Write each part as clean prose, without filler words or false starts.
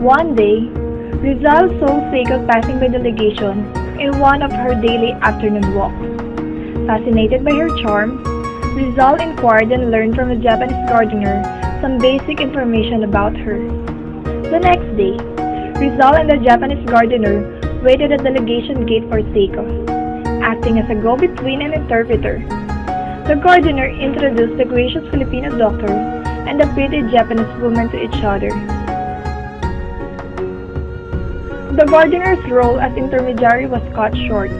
One day, Rizal saw Seiko passing by the legation in one of her daily afternoon walks. Fascinated by her charm, Rizal inquired and learned from the Japanese gardener some basic information about her. The next day, Rizal and the Japanese gardener waited at the legation gate for Seiko, acting as a go-between and interpreter. The gardener introduced the gracious Filipino doctor and the pretty Japanese woman to each other. The gardener's role as intermediary was cut short.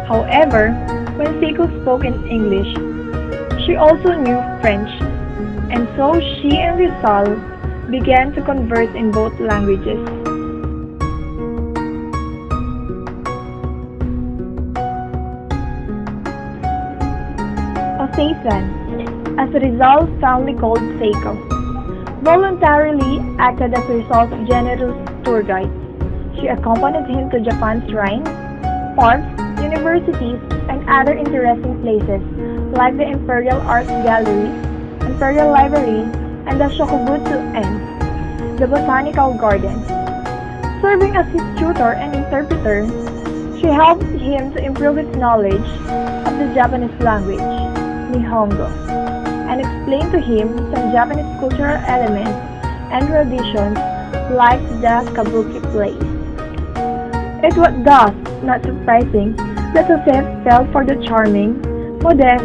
However, when Seiko spoke in English, she also knew French, and so she and Rizal began to converse in both languages. Oseisan, as Rizal fondly called Seiko, voluntarily acted as Rizal's generous tour guide. She accompanied him to Japan's shrines, parks, universities, and other interesting places like the Imperial Art Gallery, Imperial Library, and the Shokugutsu-en, the Botanical Gardens. Serving as his tutor and interpreter, she helped him to improve his knowledge of the Japanese language, Nihongo, and explained to him some Japanese cultural elements and traditions like the kabuki plays. It was thus not surprising that Joseph fell for the charming, modest,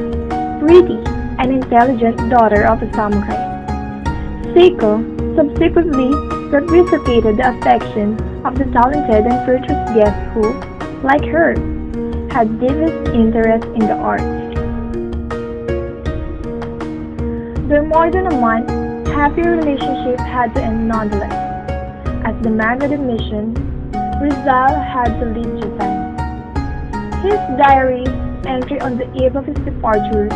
pretty, and intelligent daughter of a samurai. Seiko subsequently reciprocated the affection of the talented and virtuous guest who, like her, had deepest interest in the arts. Their more than a month happy relationship had to end nonetheless. As the man with a mission, Rizal had to leave Japan. His diary entry on the eve of his departure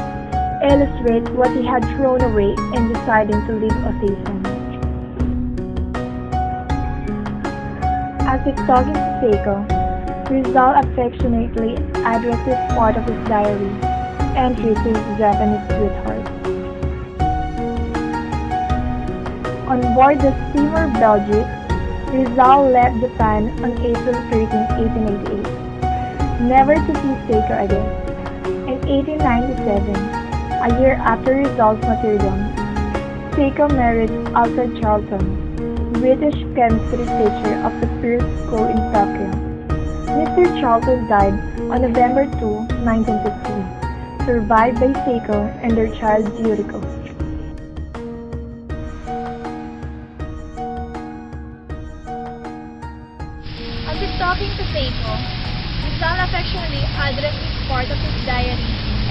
illustrates what he had thrown away in deciding to leave Oseisan. As if talking to Seiko, Rizal affectionately addressed this part of his diary entry to his Japanese sweetheart. On board the steamer Belgique, Rizal left Japan on April 13, 1888, never to see Seiko again. In 1897, a year after Rizal's martyrdom, Seiko married Alfred Charlton, British chemistry teacher of the First School in Tokyo. Mr. Charlton died on November 2, 1915, survived by Seiko and their child Yuriko. After talking to Seiko, Rizal affectionately addressed this part of his diary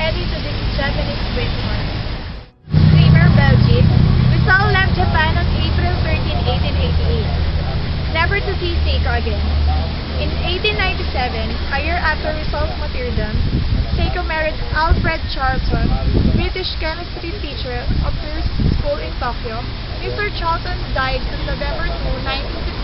entry to this Japanese sweetheart. Steamer Belgique, Rizal left Japan on April 13, 1888, never to see Seiko again. In 1897, a year after Rizal's martyrdom, Seiko married Alfred Charlton, British chemistry teacher of First School in Tokyo. Mr. Charlton died on November 2, 1915,